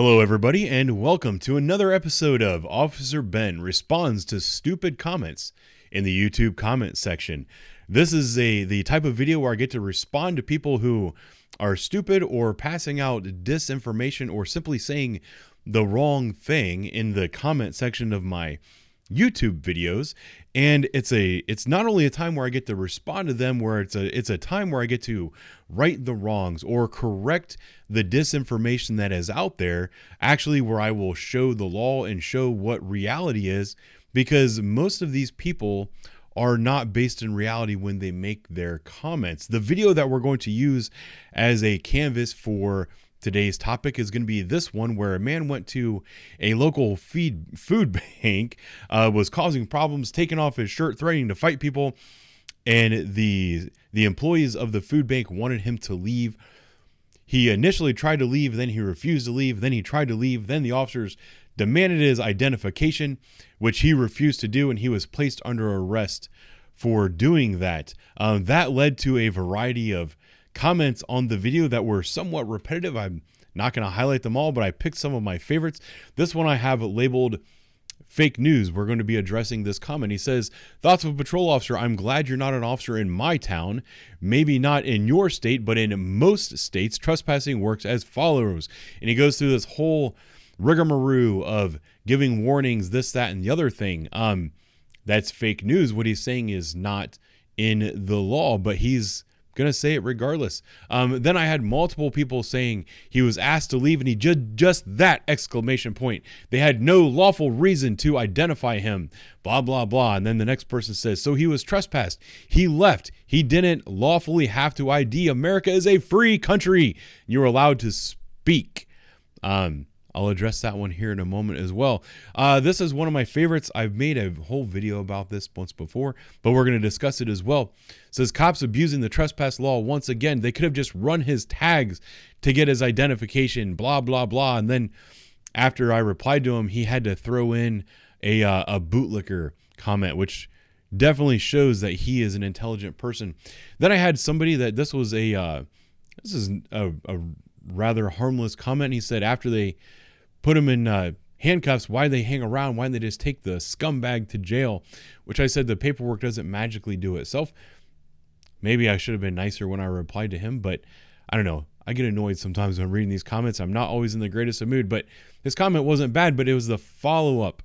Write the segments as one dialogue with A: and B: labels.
A: Hello everybody and welcome to another episode of Officer Ben Responds to Stupid Comments in the YouTube comment section. This is the type of video where I get to respond to people who are stupid or passing out disinformation or simply saying the wrong thing in the comment section of my YouTube videos. And it's not only a time where I get to respond to them, where it's a time where I get to right the wrongs or correct the disinformation that is out there, actually where I will show the law and show what reality is, because most of these people are not based in reality when they make their comments. The video that we're going to use as a canvas for today's topic is going to be this one, where a man went to a local food bank, was causing problems, taking off his shirt, threatening to fight people, and the employees of the food bank wanted him to leave. He initially tried to leave, then he refused to leave, then he tried to leave, then the officers demanded his identification, which he refused to do, and he was placed under arrest for doing that. That led to a variety of comments on the video that were somewhat repetitive. I'm not going to highlight them all, but I picked some of my favorites. This one I have labeled fake news. We're going to be addressing this comment. He says, "Thoughts of a patrol officer. I'm glad you're not an officer in my town. Maybe not in your state, but in most states, trespassing works as follows." And he goes through this whole rigmarole of giving warnings, this, that, and the other thing. That's fake news. What he's saying is not in the law, but he's gonna say it regardless. Then I had multiple people saying he was asked to leave, and he just that exclamation point. They had no lawful reason to identify him, blah, blah, blah. And then the next person says, so he was trespassed. He left. He didn't lawfully have to ID. America is a free country. You're allowed to speak. I'll address that one here in a moment as well. This is one of my favorites. I've made a whole video about this once before, but we're going to discuss it as well. It says, cops abusing the trespass law once again. They could have just run his tags to get his identification, blah, blah, blah. And then after I replied to him, he had to throw in a bootlicker comment, which definitely shows that he is an intelligent person. Then I had somebody that this is a rather harmless comment. He said after they put him in handcuffs, why they hang around? Why didn't they just take the scumbag to jail? Which I said the paperwork doesn't magically do itself. Maybe I should have been nicer when I replied to him, but I don't know. I get annoyed sometimes when reading these comments. I'm not always in the greatest of mood, but his comment wasn't bad, but it was the follow-up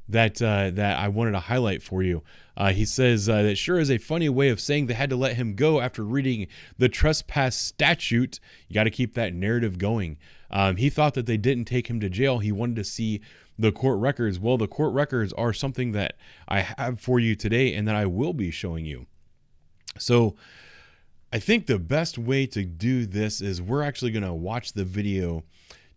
A: that I wanted to highlight for you. He says, that sure is a funny way of saying they had to let him go after reading the trespass statute. You got to keep that narrative going. He thought that they didn't take him to jail. He wanted to see the court records. Well, the court records are something that I have for you today and that I will be showing you. So I think the best way to do this is we're actually going to watch the video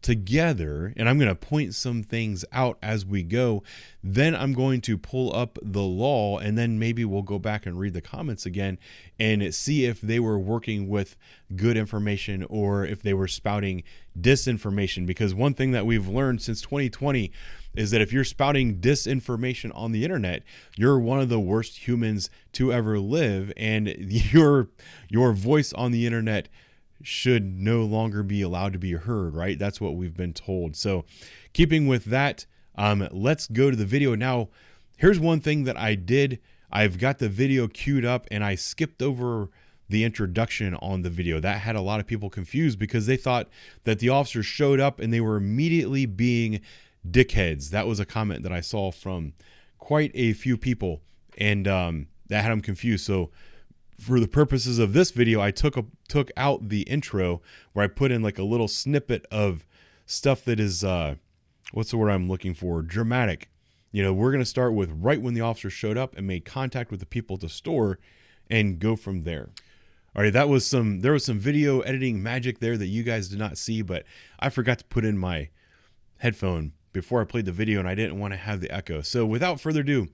A: together, and I'm going to point some things out as we go. Then I'm going to pull up the law, and then maybe we'll go back and read the comments again and see if they were working with good information or if they were spouting disinformation. Because one thing that we've learned since 2020 is that if you're spouting disinformation on the internet, you're one of the worst humans to ever live, and your voice on the internet should no longer be allowed to be heard, right? That's what we've been told. So keeping with that, let's go to the video. Now, here's one thing that I did. I've got the video queued up and I skipped over the introduction on the video. That had a lot of people confused because they thought that the officers showed up and they were immediately being dickheads. That was a comment that I saw from quite a few people, and that had them confused. So for the purposes of this video, I took out the intro where I put in like a little snippet of stuff that is, what's the word I'm looking for? Dramatic. You know, we're going to start with right when the officer showed up and made contact with the people at the store and go from there. All right, there was some video editing magic there that you guys did not see, but I forgot to put in my headphone before I played the video and I didn't want to have the echo. So without further ado,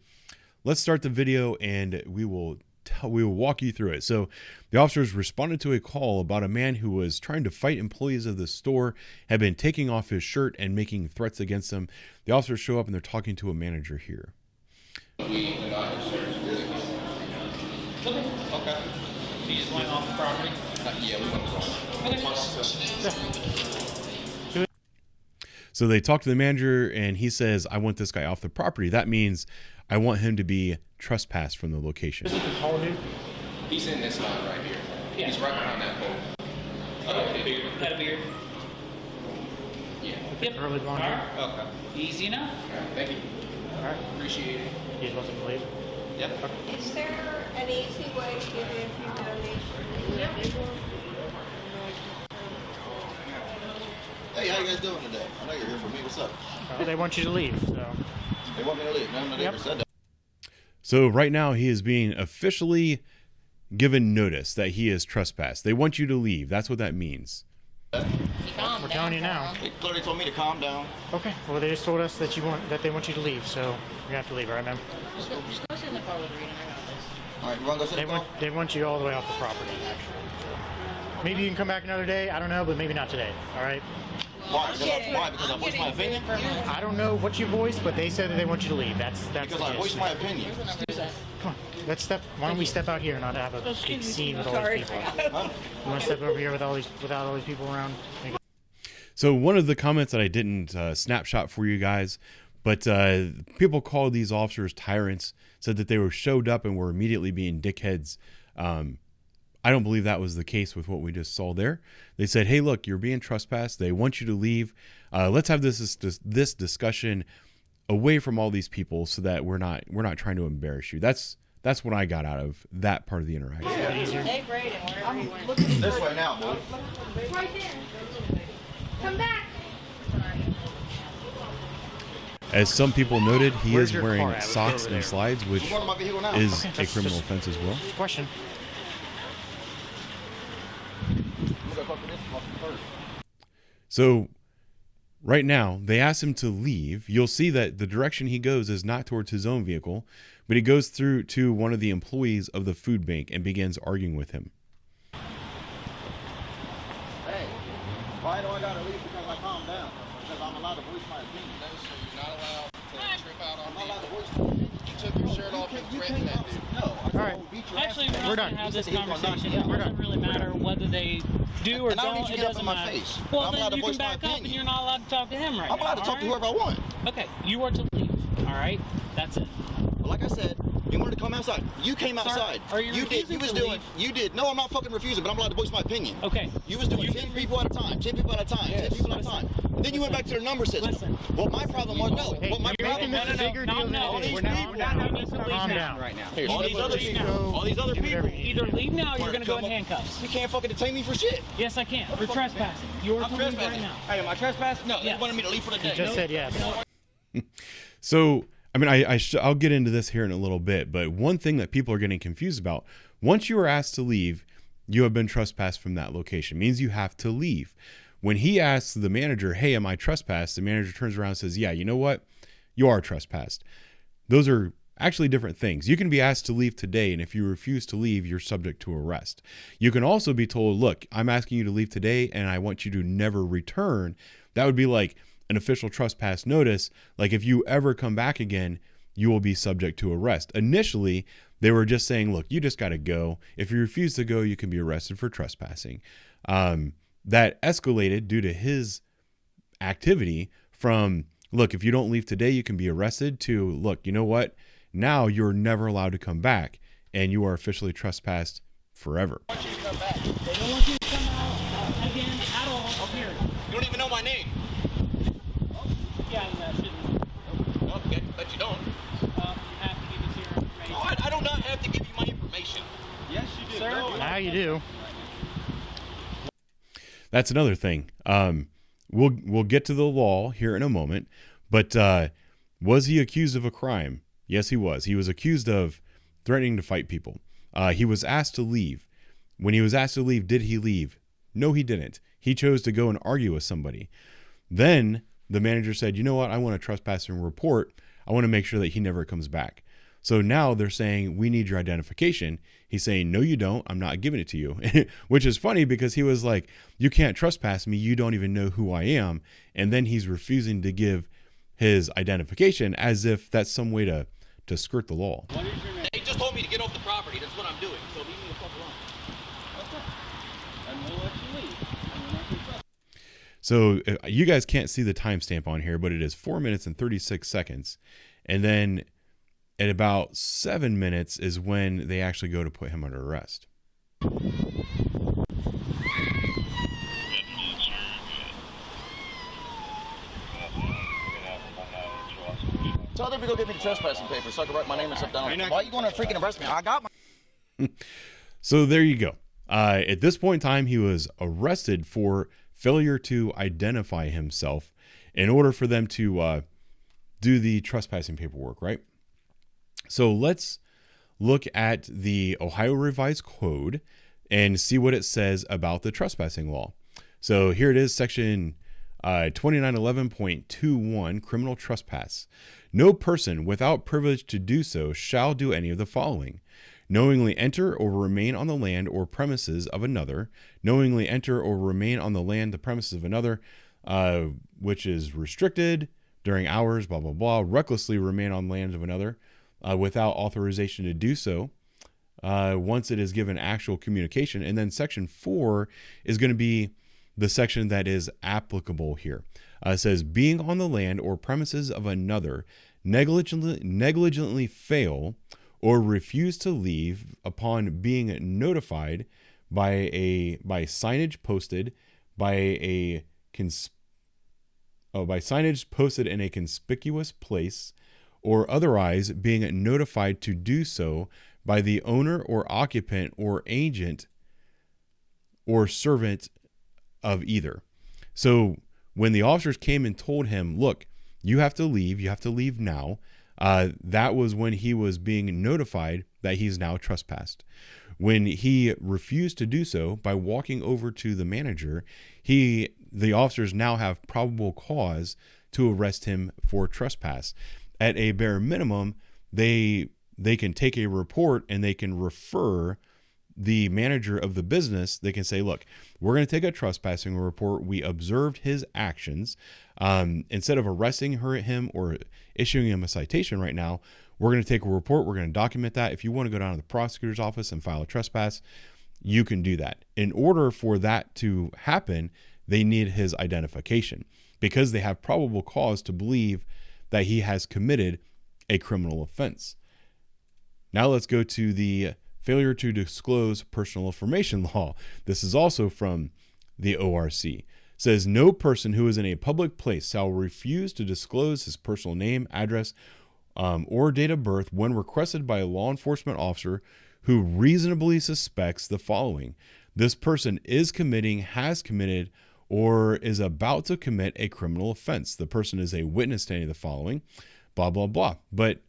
A: let's start the video and we will walk you through it. So the officers responded to a call about a man who was trying to fight employees of the store, had been taking off his shirt and making threats against them. The officers show up and they're talking to a manager here.
B: Okay. So you just went off the property?
C: Yeah, we went off.
B: Okay.
A: So they talk to the manager and he says, I want this guy off the property. That means I want him to be trespassed from the location.
B: Is it the tall dude?
C: He's in this line right here.
B: Yeah.
C: He's right behind that pole.
B: Had a beard.
C: Yeah.
B: Yep.
D: Early blonde hair.
C: Okay.
B: Easy enough.
C: All right, thank you.
D: All right.
C: Appreciate it.
D: You just want them to leave?
C: Yep.
E: Is there an easy way to give you a few donations?
F: Hey, how you guys doing today? I know you're here for me. What's up?
D: They want you to leave, so.
F: They want me to leave. None of the neighbors said that.
A: So right now he is being officially given notice that he is trespassed. They want you to leave. That's what that means.
D: We're telling you now.
F: They clearly told me to calm down.
D: Okay. Well, they just told us that they want you to leave, so you have to leave, all right, ma'am?
G: Just go sit in the car with Rita. I got this.
F: All right, you want to go sit in the car?
D: They want you all the way off the property, actually. So maybe you can come back another day. I don't know, but maybe not today. All right.
F: Why? Because I voiced my opinion?
D: I don't know what you voiced, but they said that they want you to leave. That's
F: Because
D: the
F: I
D: gist.
F: voiced my opinion.
D: Come on. Let's step. Why don't we step out here and not have a big scene with all these people?
F: Huh?
D: You want to step over here without all these people around?
A: So one of the comments that I didn't snapshot for you guys, but people called these officers tyrants, said that they were showed up and were immediately being dickheads. I don't believe that was the case with what we just saw there. They said, hey, look, you're being trespassed. They want you to leave. Let's have this discussion away from all these people so that we're not trying to embarrass you. That's what I got out of that part of the interaction.
G: Hey, Braden, wherever you went.
F: This way now, boy.
E: Right there. Come back.
A: As some people noted, he
D: Where's
A: is
D: your
A: wearing
D: car at? Let's go
A: socks
D: over
A: and
D: there.
A: slides, which
F: I'm going to my vehicle now.
A: is
D: Okay,
A: a
D: that's
A: criminal
D: just-
A: offense as well.
D: Question.
F: I'm going to go talk to this one first.
A: So right now, they asked him to leave. You'll see that the direction he goes is not towards his own vehicle, but he goes through to one of the employees of the food bank and begins arguing with him.
F: Hey, why do I got to leave because I calmed down? Because I'm allowed to voice my opinion.
C: No, sir, you're not allowed to trip out on
F: I'm allowed to
C: me.
F: voice my opinion.
C: You took your shirt off and threatened that dude.
F: No, I
D: All right.
F: won't beat your
G: Actually,
F: ass.
G: we're
D: We're
G: not
D: done.
G: going to have
F: He
G: this
F: said he was gonna knock
G: conversation.
F: you
G: It
F: out.
G: doesn't really matter whether they do or
F: And I don't
G: don't.
F: need you
G: It
F: to get up
G: doesn't
F: in my
G: matter.
F: face.
G: Well,
F: I'm allowed
G: then
F: to
G: you can
F: voice my
G: back up and
F: opinion.
G: you're not allowed to talk to him right
F: I'm
G: now.
F: allowed to talk to
G: all right?
F: whoever I want.
G: Okay, you are to leave. All right, that's it.
F: But like I said, you wanted to come outside. You came outside.
G: are you
F: did. You
G: refusing
F: was
G: to
F: doing.
G: leave?
F: You did. No, I'm not fucking refusing, but I'm allowed to voice my opinion.
G: Okay.
F: You was doing 10 people at a time. 10 people at a time. 10 people at a time. And then you went back to the number system.
G: Listen.
F: Well, my problem was no.
D: Hey,
F: Well, my
D: you're making
F: problem
D: this a
F: was
D: bigger deal than
G: no,
D: it is.
F: these
D: We're not
F: people-
D: down.
G: You need to leave
D: Calm
G: now.
D: down.
C: Right now.
F: all these other
G: leave
F: people.
G: now.
F: All these other
D: Do whatever
F: people.
D: you
G: Either leave now or you're
F: Wanna
G: going to go in
F: come up-
G: handcuffs.
F: You can't fucking detain me for shit.
G: Yes, I can. For trespassing. You're
F: I'm
G: to leave right
F: trespassing.
G: now.
F: Hey, am I trespassing? No,
G: Yes.
F: they wanted me to leave for the day.
D: You just said yes.
A: So, I mean, I'll get into this here in a little bit, but one thing that people are getting confused about, once you are asked to leave, you have been trespassed from that location. It means you have to leave. When he asks the manager, hey, am I trespassed? The manager turns around and says, yeah, you know what? You are trespassed. Those are actually different things. You can be asked to leave today, and if you refuse to leave, you're subject to arrest. You can also be told, look, I'm asking you to leave today, and I want you to never return. That would be like an official trespass notice. Like if you ever come back again, you will be subject to arrest. Initially, they were just saying, look, you just got to go. If you refuse to go, you can be arrested for trespassing. That escalated due to his activity from, look, if you don't leave today, you can be arrested, to, look, you know what? Now you're never allowed to come back, and you are officially trespassed forever.
F: I want you to come back.
G: They don't want you to come out again at all. Period.
F: You don't even know my name.
G: Yeah, that shouldn't.
F: Okay, but you don't.
G: You have to give us your information.
F: No, I do not have to give you my information.
C: Yes, you do.
G: Sir?
C: No,
D: Now you do.
A: That's another thing. We'll get to the law here in a moment, but was he accused of a crime? Yes, he was. He was accused of threatening to fight people. He was asked to leave. When he was asked to leave, did he leave? No, he didn't. He chose to go and argue with somebody. Then the manager said, you know what? I want a trespassing report. I want to make sure that he never comes back. So now they're saying, we need your identification. He's saying, no, you don't. I'm not giving it to you, which is funny because he was like, you can't trespass me. You don't even know who I am. And then he's refusing to give his identification as if that's some way to skirt the law.
C: What is your name?
F: They just told me to get off the property. That's what I'm doing. So leave me the fuck alone.
C: Okay. And we'll let you leave. And we're not gonna stop.
A: So you guys can't see the timestamp on here, but it is 4 minutes and 36 seconds. And then at about 7 minutes is when they actually go to put him under arrest.
F: Tell them to go get me the trespassing paper so I can write my name and stuff down. Why are you going to freaking arrest me? I got my...
A: So there you go. At this point in time, he was arrested for failure to identify himself in order for them to do the trespassing paperwork, right? So let's look at the Ohio Revised Code and see what it says about the trespassing law. So here it is, section 2911.21, criminal trespass. No person without privilege to do so shall do any of the following: knowingly enter or remain on the land or premises of another, knowingly enter or remain on the land, the premises of another, which is restricted during hours, blah, blah, blah, recklessly remain on land of another without authorization to do so once it is given actual communication. And then section 4 is going to be the section that is applicable here. It says, being on the land or premises of another, negligently fail or refuse to leave upon being notified by signage posted by signage posted in a conspicuous place, or otherwise being notified to do so by the owner or occupant or agent or servant of either. So when the officers came and told him, look, you have to leave now, that was when he was being notified that he's now trespassed. When he refused to do so by walking over to the manager, the officers now have probable cause to arrest him for trespass. At a bare minimum, they can take a report and they can refer the manager of the business. They can say, look, we're going to take a trespassing report. We observed his actions. Instead of arresting him or issuing him a citation right now, we're going to take a report. We're going to document that. If you want to go down to the prosecutor's office and file a trespass, you can do that. In order for that to happen, they need his identification because they have probable cause to believe that he has committed a criminal offense. Now let's go to the failure to disclose personal information law. This is also from the ORC. It says, no person who is in a public place shall refuse to disclose his personal name, address, or date of birth when requested by a law enforcement officer who reasonably suspects the following: this person is committing, has committed, or is about to commit a criminal offense. The person is a witness to any of the following, blah, blah, blah. But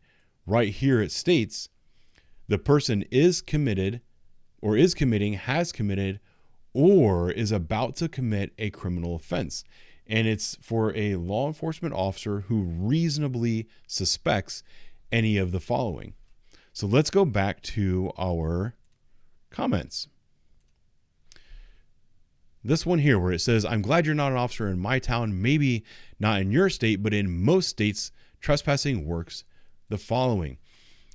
A: right here it states the person is committed or is committing, has committed, or is about to commit a criminal offense. And it's for a law enforcement officer who reasonably suspects any of the following. So let's go back to our comments. This one here where it says, I'm glad you're not an officer in my town, maybe not in your state, but in most states, trespassing works the following.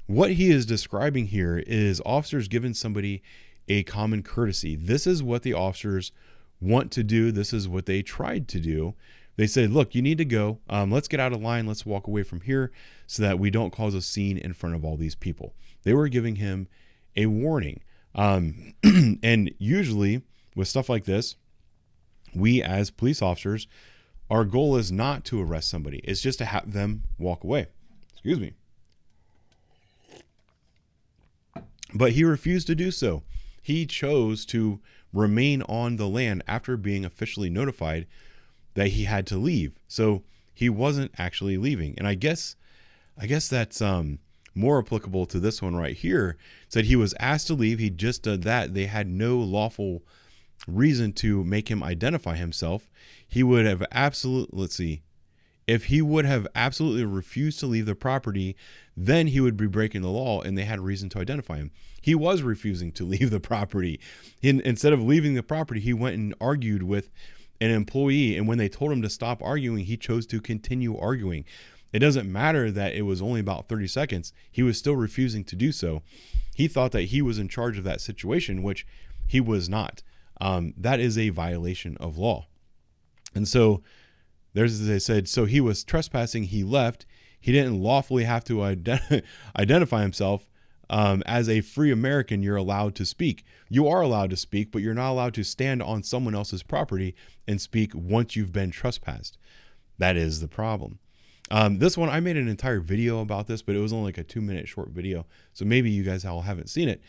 A: What he is describing here is officers giving somebody a common courtesy. This is what the officers want to do. This is what they tried to do. They said, look, you need to go. Let's get out of line. Let's walk away from here so that we don't cause a scene in front of all these people. They were giving him a warning. And usually with stuff like this, we as police officers, our goal is not to arrest somebody. It's just to have them walk away. Excuse me. But he refused to do so. He chose to remain on the land after being officially notified that he had to leave. So he wasn't actually leaving. And I guess that's more applicable to this one right here. It said he was asked to leave. He just did that. They had no lawful reason to make him identify himself. He would have if he would have absolutely refused to leave the property, then he would be breaking the law and they had reason to identify him. He was refusing to leave the property. Instead of leaving the property, he went and argued with an employee. And when they told him to stop arguing, he chose to continue arguing. It doesn't matter that it was only about 30 seconds. He was still refusing to do so. He thought that he was in charge of that situation, which he was not. That is a violation of law. And so they said, so he was trespassing. He left. He didn't lawfully have to identify himself. As a free American, you're allowed to speak. You are allowed to speak, but you're not allowed to stand on someone else's property and speak once you've been trespassed. That is the problem. This one, I made an entire video about this, but it was only like a 2-minute short video. So maybe you guys all haven't seen it.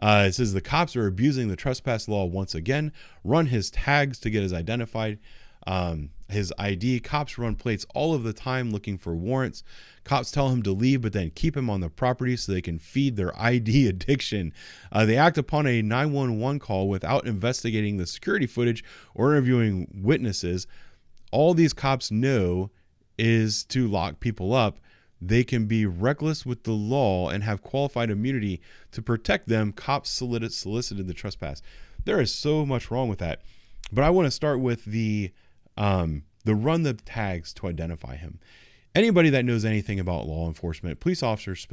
A: It says the cops are abusing the trespass law once again. Run his tags to get his identified. His ID. Cops run plates all of the time looking for warrants. Cops tell him to leave, but then keep him on the property so they can feed their ID addiction. They act upon a 911 call without investigating the security footage or interviewing witnesses. All these cops know is to lock people up. They can be reckless with the law and have qualified immunity to protect them. Cops solicited the trespass. There is so much wrong with that. But I want to start with the run the tags to identify him. Anybody that knows anything about law enforcement, police officers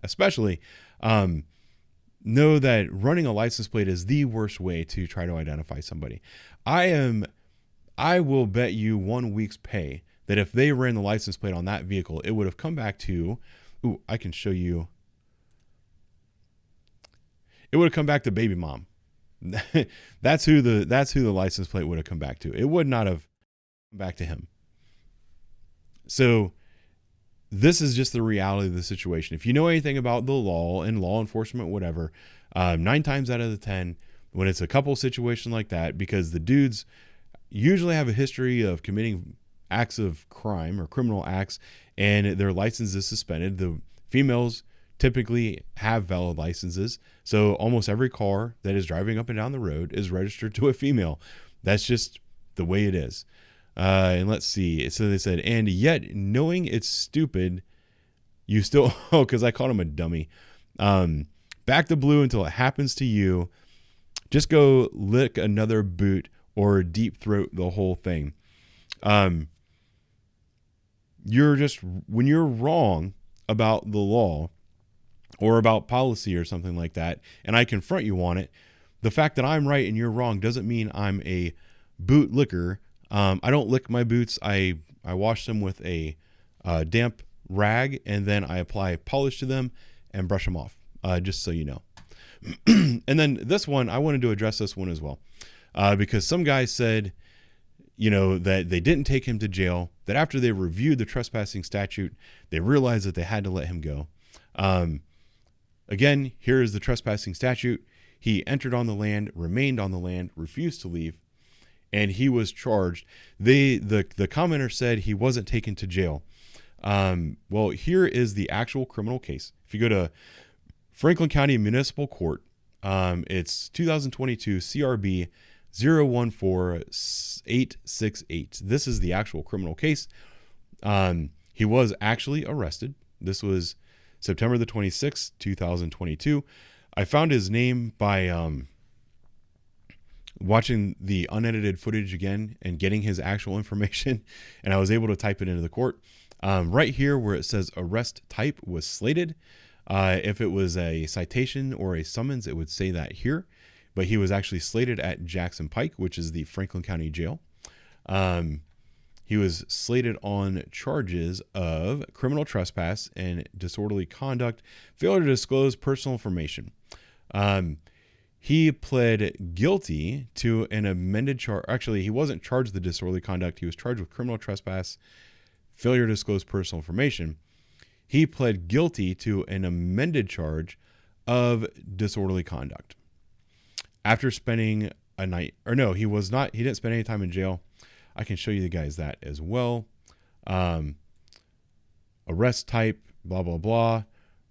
A: especially, know that running a license plate is the worst way to try to identify somebody. I will bet you 1 week's pay that if they ran the license plate on that vehicle, it would have come back to, I can show you. It would have come back to baby mom. That's who the license plate would have come back to. It would not have come back to him. So this is just the reality of the situation. If you know anything about the law and law enforcement, whatever, 9 times out of the 10, when it's a couple situation like that, because the dudes usually have a history of committing acts of crime or criminal acts and their license is suspended. The females typically have valid licenses. So almost every car that is driving up and down the road is registered to a female. That's just the way it is. And let's see. So they said, and yet knowing it's stupid, you still, because I called him a dummy. Back the blue until it happens to you. Just go lick another boot or deep throat the whole thing. When you're wrong about the law or about policy or something like that, and I confront you on it, the fact that I'm right and you're wrong doesn't mean I'm a boot licker. I don't lick my boots. I wash them with a damp rag, and then I apply polish to them and brush them off, just so you know. And then this one, I wanted to address this one as well, because some guy said, that they didn't take him to jail, that after they reviewed the trespassing statute, they realized that they had to let him go. Again, here is the trespassing statute. He entered on the land, remained on the land, refused to leave, and he was charged. The commenter said he wasn't taken to jail. Well, here is the actual criminal case. If you go to Franklin County Municipal Court, it's 2022 CRB 014868. This is the actual criminal case. He was actually arrested. This was September the 26th, 2022. I found his name by watching the unedited footage again and getting his actual information, and I was able to type it into the court. Right here where it says arrest type was slated. If it was a citation or a summons, it would say that here. But he was actually slated at Jackson Pike, which is the Franklin County Jail. He was slated on charges of criminal trespass and disorderly conduct, failure to disclose personal information. He pled guilty to an amended charge. Actually, he wasn't charged with the disorderly conduct. He was charged with criminal trespass, failure to disclose personal information. He pled guilty to an amended charge of disorderly conduct. After spending a night, or no, he didn't spend any time in jail. I can show you guys that as well. Arrest type, blah, blah, blah.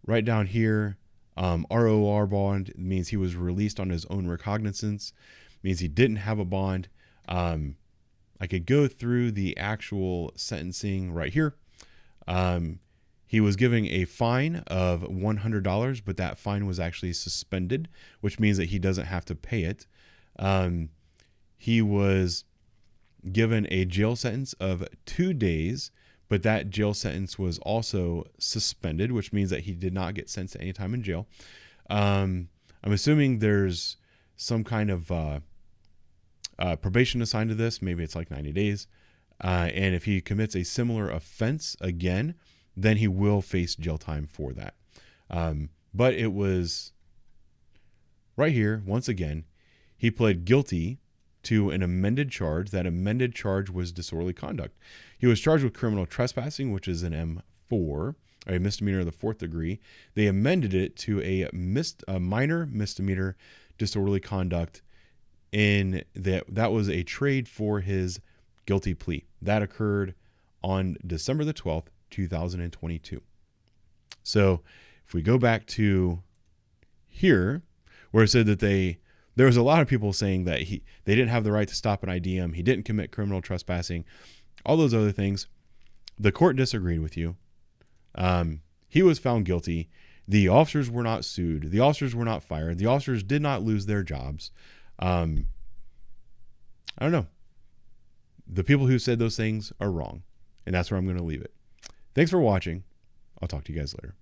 A: Right down here, ROR bond means he was released on his own recognizance, means he didn't have a bond. I could go through the actual sentencing right here. He was giving a fine of $100, but that fine was actually suspended, which means that he doesn't have to pay it. He was given a jail sentence of 2 days, but that jail sentence was also suspended, which means that he did not get sentenced any time in jail. I'm assuming there's some kind of probation assigned to this. Maybe it's like 90 days. And if he commits a similar offense again, then he will face jail time for that. But it was right here, once again, he pled guilty to an amended charge. That amended charge was disorderly conduct. He was charged with criminal trespassing, which is an M4, a misdemeanor of the 4th degree. They amended it to a minor misdemeanor disorderly conduct, in that was a trade for his guilty plea. That occurred on December the 12th, 2022. So if we go back to here, where it said that there was a lot of people saying that they didn't have the right to stop and ID him. He didn't commit criminal trespassing, all those other things. The court disagreed with you. He was found guilty. The officers were not sued. The officers were not fired. The officers did not lose their jobs. I don't know. The people who said those things are wrong. And that's where I'm going to leave it. Thanks for watching. I'll talk to you guys later.